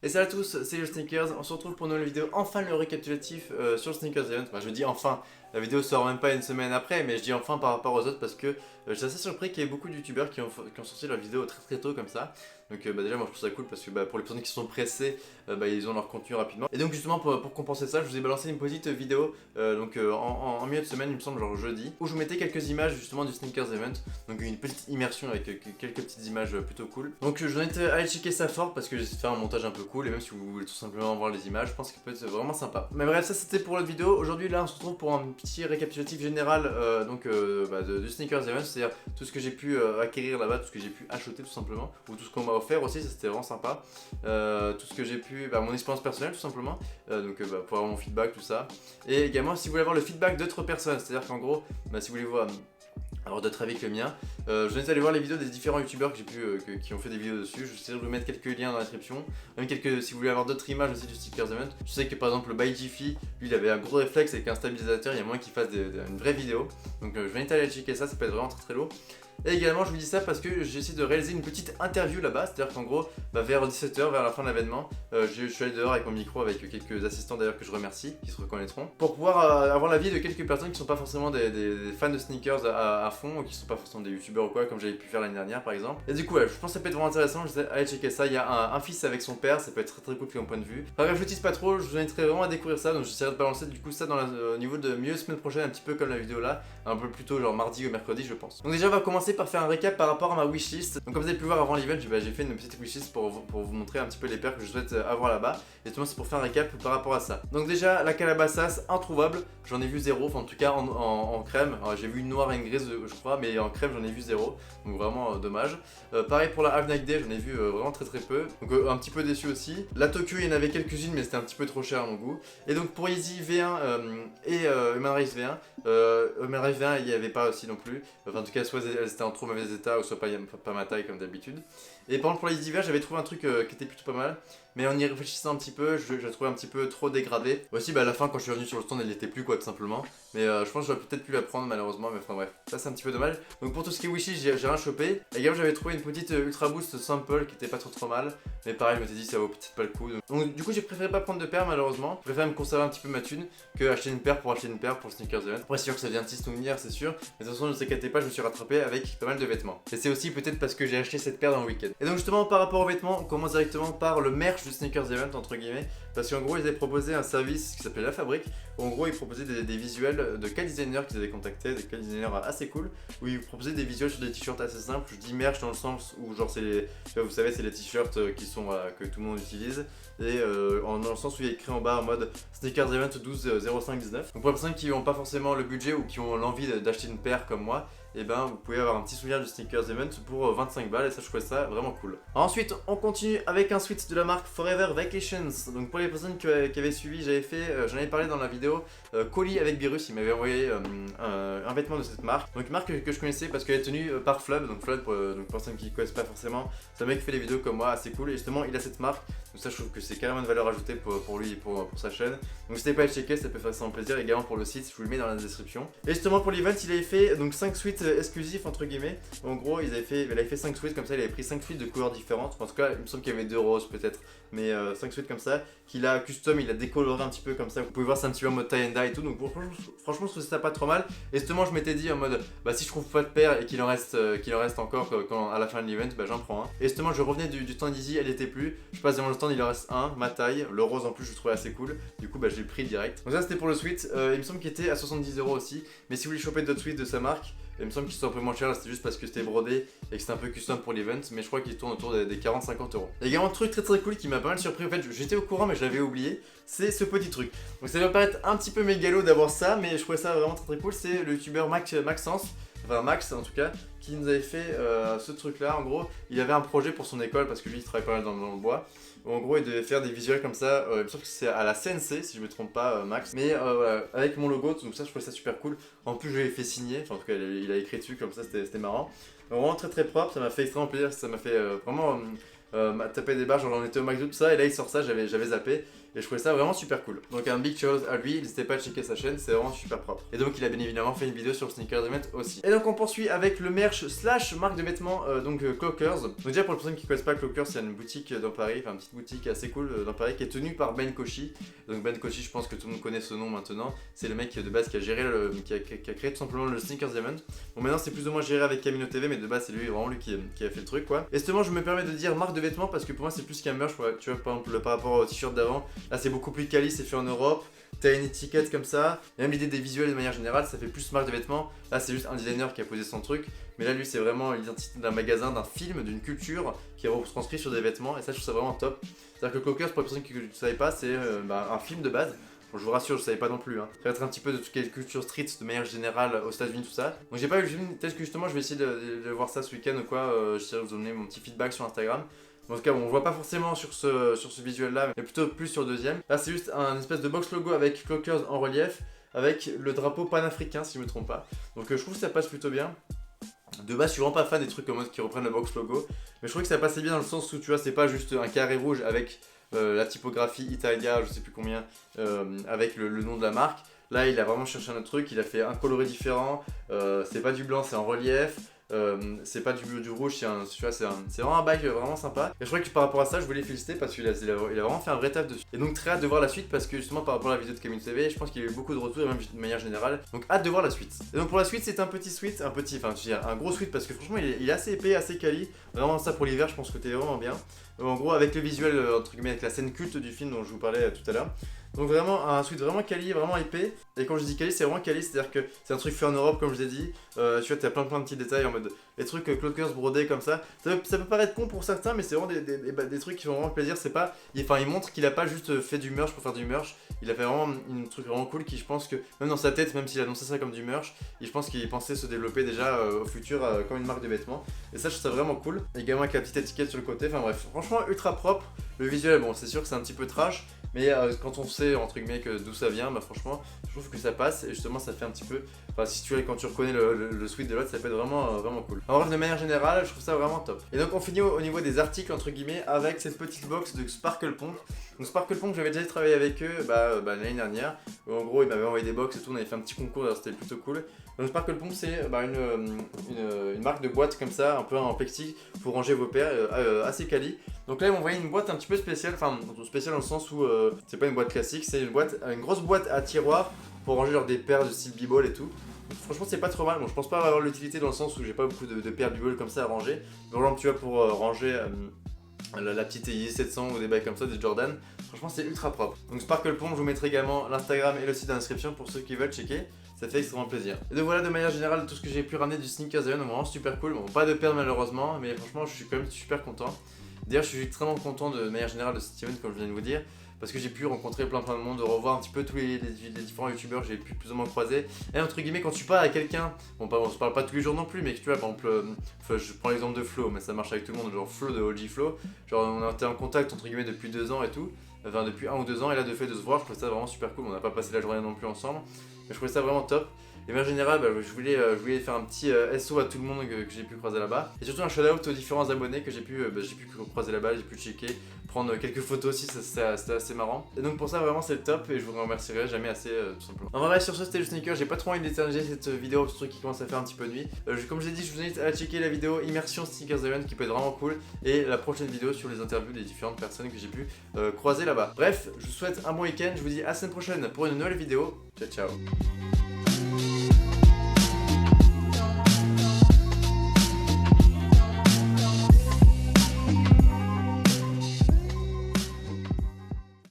Et salut à tous, c'est le Sneakers, on se retrouve pour une nouvelle vidéo, enfin le récapitulatif sur le Sneakers Event. Enfin je dis enfin, la vidéo sort même pas une semaine après, mais je dis enfin par rapport aux autres parce que j'étais assez surpris qu'il y ait beaucoup de youtubeurs qui ont sorti leur vidéo très tôt comme ça. Donc déjà moi je trouve ça cool parce que pour les personnes qui sont pressées, ils ont leur contenu rapidement. Et donc justement pour compenser ça, je vous ai balancé une petite vidéo en milieu de semaine, il me semble genre jeudi, où je vous mettais quelques images justement du Sneakers Event. Donc une petite immersion avec quelques petites images plutôt cool. Donc je vous invite à aller checker ça fort parce que j'ai fait un montage un peu cool et même si vous voulez tout simplement voir les images, je pense qu'il peut être vraiment sympa. Mais bref, ça c'était pour l'autre vidéo. Aujourd'hui là on se retrouve pour un petit récapitulatif général du Sneakers Event, c'est-à-dire tout ce que j'ai pu acquérir là-bas, tout ce que j'ai pu acheter tout simplement, ou tout ce qu'on m'a offert aussi, ça c'était vraiment sympa. Tout ce que j'ai pu, mon expérience personnelle tout simplement, pour avoir mon feedback, tout ça. Et également si vous voulez avoir le feedback d'autres personnes, c'est-à-dire qu'en gros, si vous voulez voir alors d'autres avis que le mien. Je vous invite à aller voir les vidéos des différents youtubeurs qui ont fait des vidéos dessus. Je vais essayer de vous mettre quelques liens dans la description. Même si vous voulez avoir d'autres images aussi du Stickers Event. Je sais que par exemple le By Jiffy, lui il avait un gros réflexe avec un stabilisateur, il y a moyen qu'il fasse une vraie vidéo. Donc je vais inviter à aller checker ça, ça peut être vraiment très lourd. Et également je vous dis ça parce que j'ai essayé de réaliser une petite interview là-bas, c'est-à-dire qu'en gros vers 17h, vers la fin de l'événement, je suis allé dehors avec mon micro avec quelques assistants d'ailleurs que je remercie, qui se reconnaîtront, pour pouvoir avoir l'avis de quelques personnes qui sont pas forcément des fans de sneakers à fond, ou qui sont pas forcément des youtubeurs ou quoi, comme j'avais pu faire l'année dernière par exemple. Et du coup je pense que ça peut être vraiment intéressant, je vais aller checker ça, il y a un fils avec son père, ça peut être très cool de mon point de vue. Enfin bref, je tease pas trop, je vous inviterai vraiment à découvrir ça, donc j'essaierai de balancer du coup ça au niveau de milieu de semaine prochaine, un petit peu comme la vidéo là, un peu plus tôt genre mardi ou mercredi je pense. Donc déjà on va commencer par faire un récap par rapport à ma wishlist. Donc comme vous avez pu voir avant l'event, j'ai fait une petite wishlist pour vous montrer un petit peu les paires que je souhaite avoir là-bas. Et justement c'est pour faire un récap par rapport à ça. Donc déjà la Calabasas introuvable, j'en ai vu zéro, enfin en tout cas en crème. J'ai vu une noire et une grise je crois, mais en crème j'en ai vu zéro. Donc vraiment dommage. Pareil pour la Half Night Day, j'en ai vu vraiment très peu. Donc un petit peu déçu aussi. La Tokyo il y en avait quelques-unes mais c'était un petit peu trop cher à mon goût. Et donc pour Yeezy V1 et Human Race V1, Human Race V1 il n'y avait pas aussi non plus. Enfin en tout cas soit elles étaient en trop mauvais état ou soit pas ma taille comme d'habitude. Et par contre pour les divers j'avais trouvé un truc qui était plutôt pas mal. Mais en y réfléchissant un petit peu, je l'ai trouvé un petit peu trop dégradé. Aussi à la fin quand je suis revenu sur le stand elle n'était plus quoi tout simplement. Mais je pense que j'aurais peut-être pu la prendre malheureusement, mais enfin bref, ça c'est un petit peu dommage. Donc pour tout ce qui est wishy, j'ai rien chopé. Également j'avais trouvé une petite Ultra Boost sample qui était pas trop mal. Mais pareil je m'étais dit ça vaut peut-être pas le coup. Donc du coup j'ai préféré pas prendre de paire malheureusement. Je préfère me conserver un petit peu ma thune que acheter une paire pour le Sneakers Event. Après c'est sûr que ça vient de 6 souvenirs c'est sûr. Mais de toute façon ne vous inquiétez pas, je me suis rattrapé avec pas mal de vêtements. Et c'est aussi peut-être parce que j'ai acheté cette paire dans le week-end. Et donc justement par rapport aux vêtements, on commence directement par le merch du Sneakers Event entre guillemets. Parce qu'en gros ils avaient proposé un service qui s'appelait La Fabrique. Où en gros ils proposaient des visuels de quel designer qu'ils avaient contacté, des quel designers assez cool. Où ils proposaient des visuels sur des t-shirts assez simples. Je dis merch dans le sens où genre c'est les, vous savez c'est les t-shirts qui sont que tout le monde utilise. Et dans le sens où il y a écrit en bas en mode Sneakers Event 12/05/19. Donc pour les personnes qui n'ont pas forcément le budget ou qui ont l'envie d'acheter une paire comme moi, et vous pouvez avoir un petit souvenir du Sneakers Event pour 25 balles et ça je trouvais ça vraiment cool. Ensuite on continue avec un sweat de la marque Forever Vacations. Donc pour les personnes qui avaient suivi, j'en avais parlé dans la vidéo Colis avec Virus, il m'avait envoyé un vêtement de cette marque. Donc une marque que je connaissais parce qu'elle est tenue par Flub. Donc Flub pour personnes qui ne connaissent pas forcément, c'est un mec qui fait des vidéos comme moi assez cool et justement il a cette marque. Donc ça je trouve que c'est carrément une valeur ajoutée pour lui et pour sa chaîne. Donc n'hésitez pas à le checker, ça peut faire ça en plaisir. Également pour le site, je vous le mets dans la description. Et justement pour l'event il avait fait donc 5 suites exclusifs entre guillemets. En gros il avait fait 5 suites comme ça, il avait pris 5 suites de couleurs différentes. En tout cas il me semble qu'il y avait 2 roses peut-être, mais 5 suites comme ça, qu'il a custom, il a décoloré un petit peu comme ça. Vous pouvez voir c'est un petit peu en mode tie and dye et tout. Donc franchement je trouve ça pas trop mal. Et justement je m'étais dit en mode si je trouve pas de paire et qu'il en reste encore à la fin de l'event, j'en prends un. Et justement je revenais du stand Easy, elle était plus. Je passe devant le stand, il en reste un, ma taille, le rose en plus je le trouvais assez cool. Du coup j'ai pris direct. Donc ça c'était pour le sweat, il me semble qu'il était à 70 € aussi. Mais si vous voulez choper d'autres sweats de sa marque, il me semble qu'ils sont un peu moins chers, c'était juste parce que c'était brodé et que c'était un peu custom pour l'event, mais je crois qu'ils tournent autour des 40-50 €. Il y a également un truc très cool qui m'a pas mal surpris, en fait j'étais au courant mais je l'avais oublié, c'est ce petit truc. Donc ça va paraître un petit peu mégalo d'avoir ça, mais je trouvais ça vraiment très cool, c'est le youtubeur Maxence, enfin Max en tout cas, qui nous avait fait ce truc là. En gros il avait un projet pour son école parce que lui il travaille pas mal dans le bois. En gros il devait faire des visuels comme ça, il me semble que c'est à la CNC si je me trompe pas Max, mais voilà, avec mon logo, donc ça je trouvais ça super cool. En plus je l'ai fait signer, enfin en tout cas il a écrit dessus comme ça, c'était marrant. Donc, vraiment très propre, ça m'a fait extrêmement plaisir, ça m'a fait vraiment taper des barres, genre on était au McDo, tout ça, et là il sort ça, j'avais zappé. Et je trouvais ça vraiment super cool. Donc un big chose à lui, n'hésitez pas à checker sa chaîne, c'est vraiment super propre. Et donc il a bien évidemment fait une vidéo sur le Sneakers Event aussi. Et donc on poursuit avec le merch slash marque de vêtements, Clockers. Donc déjà pour les personnes qui ne connaissent pas Clockers, c'est une boutique dans Paris, enfin une petite boutique assez cool dans Paris qui est tenue par Ben Koshi. Donc Ben Koshi, je pense que tout le monde connaît ce nom maintenant. C'est le mec de base qui a géré, qui a créé tout simplement le Sneakers Event. Bon maintenant c'est plus ou moins géré avec Camino TV, mais de base c'est vraiment lui qui a fait le truc quoi. Et justement je me permets de dire marque de vêtements parce que pour moi c'est plus qu'un merch, tu vois par exemple par rapport au t-shirt d'avant, là c'est beaucoup plus quali, c'est fait en Europe, t'as une étiquette comme ça, et même l'idée des visuels de manière générale, ça fait plus marque de vêtements. Là c'est juste un designer qui a posé son truc, mais là lui c'est vraiment l'identité d'un magasin, d'un film, d'une culture qui est retranscrit sur des vêtements, et ça je trouve ça vraiment top. C'est-à-dire que Clockers, pour les personnes qui ne savaient pas, c'est un film de base. Bon, je vous rassure, je savais pas non plus. Ça va être un petit peu de toute quelle culture street de manière générale aux États-Unis, tout ça. Donc j'ai pas eu le film, peut-être que justement je vais essayer de voir ça ce week-end ou quoi. J'essaierai de vous donner mon petit feedback sur Instagram. En tout cas, bon, on voit pas forcément sur ce visuel là, mais plutôt plus sur le deuxième. Là, c'est juste un espèce de box logo avec Clockers en relief, avec le drapeau panafricain, si je me trompe pas. Donc, je trouve que ça passe plutôt bien. De base, je suis vraiment pas fan des trucs en mode qui reprennent le box logo, mais je trouve que ça passait bien dans le sens où tu vois, c'est pas juste un carré rouge avec la typographie Italia, je sais plus combien, avec le nom de la marque. Là, il a vraiment cherché un autre truc, il a fait un coloré différent, c'est pas du blanc, c'est en relief. C'est pas du rouge, c'est vraiment un bac vraiment sympa. Et je crois que par rapport à ça, je voulais féliciter parce qu'il a vraiment fait un vrai taf dessus. Et donc très hâte de voir la suite parce que justement par rapport à la vidéo de Camino TV, je pense qu'il y a eu beaucoup de retours et même de manière générale. Donc hâte de voir la suite. Et donc pour la suite, c'est un petit sweat, un gros sweat parce que franchement il est assez épais, assez quali. Vraiment ça pour l'hiver, je pense que t'es vraiment bien. En gros avec le visuel entre guillemets avec la scène culte du film dont je vous parlais tout à l'heure. Donc vraiment un sweat vraiment quali, vraiment épais. Et quand je dis quali, c'est vraiment quali, c'est-à-dire que c'est un truc fait en Europe comme je l'ai dit. Tu vois, t'as plein de petits détails en mode les trucs Clockers brodés comme ça. Ça peut paraître con pour certains, mais c'est vraiment des trucs qui font vraiment plaisir. C'est pas, il montre qu'il a pas juste fait du merch pour faire du merch. Il a fait vraiment un truc vraiment cool qui, je pense que même dans sa tête, même s'il annonçait ça comme du merch, je pense qu'il pensait se développer déjà au futur comme une marque de vêtements. Et ça, je trouve ça vraiment cool. Également avec la petite étiquette sur le côté. Enfin bref, franchement ultra propre. Le visuel, bon, c'est sûr que c'est un petit peu trash. Mais quand on sait entre guillemets d'où ça vient, bah franchement, je trouve que ça passe et justement ça fait un petit peu. Enfin, si tu quand tu reconnais le sweat de l'autre, ça peut être vraiment cool. En bref, de manière générale, je trouve ça vraiment top. Et donc on finit au niveau des articles entre guillemets avec cette petite box de Sparkle Pump. Donc Sparkle Pump, j'avais déjà travaillé avec eux l'année dernière. Où, en gros, ils m'avaient envoyé des box et tout, on avait fait un petit concours, c'était plutôt cool. Donc Sparkle Pump, c'est une marque de boîte comme ça, un peu en plexi pour ranger vos paires, assez quali. Donc là ils m'ont envoyé une boîte un petit peu spéciale, enfin spéciale dans le sens où c'est pas une boîte classique, c'est une grosse boîte à tiroir pour ranger genre des paires de style b-ball et tout. Donc, franchement c'est pas trop mal, bon je pense pas avoir l'utilité dans le sens où j'ai pas beaucoup de paires b-ball comme ça à ranger. Par exemple tu vois pour ranger la petite Yeezy 700 ou des bails comme ça, des Jordan, franchement c'est ultra propre. Donc Sparkle Pump, je vous mettrai également l'Instagram et le site dans pour ceux qui veulent checker. Ça fait extrêmement plaisir. Et donc voilà de manière générale tout ce que j'ai pu ramener du Sneakers Event, vraiment super cool. Bon pas de paires malheureusement, mais franchement je suis quand même super content. D'ailleurs je suis extrêmement content de manière générale de cet event comme je viens de vous dire. Parce que j'ai pu rencontrer plein de monde, de revoir un petit peu tous les différents youtubeurs que j'ai pu plus ou moins croiser. Et entre guillemets quand tu parles à quelqu'un, bon on se parle pas tous les jours non plus, mais que tu vois par exemple, je prends l'exemple de Flo, mais ça marche avec tout le monde, genre Flo de OG Flo. Genre on a été en contact entre guillemets depuis 2 ans et tout. Enfin depuis 1 ou 2 ans et là de fait de se voir, je trouve ça vraiment super cool. On n'a pas passé la journée non plus ensemble, mais je trouvais ça vraiment top. Et bien en général, je voulais faire un petit SO à tout le monde que j'ai pu croiser là-bas. Et surtout un shout-out aux différents abonnés que j'ai pu croiser là-bas, j'ai pu checker, prendre quelques photos aussi, c'était assez marrant. Et donc pour ça vraiment c'est le top et je vous remercierai jamais assez tout simplement. En vrai sur ce c'était le sneaker, j'ai pas trop envie d'éterniser cette vidéo, ce truc qui commence à faire un petit peu de nuit. Comme je l'ai dit, je vous invite à checker la vidéo Immersion Sneakers Event qui peut être vraiment cool. Et la prochaine vidéo sur les interviews des différentes personnes que j'ai pu croiser là-bas. Bref, je vous souhaite un bon week-end, je vous dis à la semaine prochaine pour une nouvelle vidéo. Ciao ciao.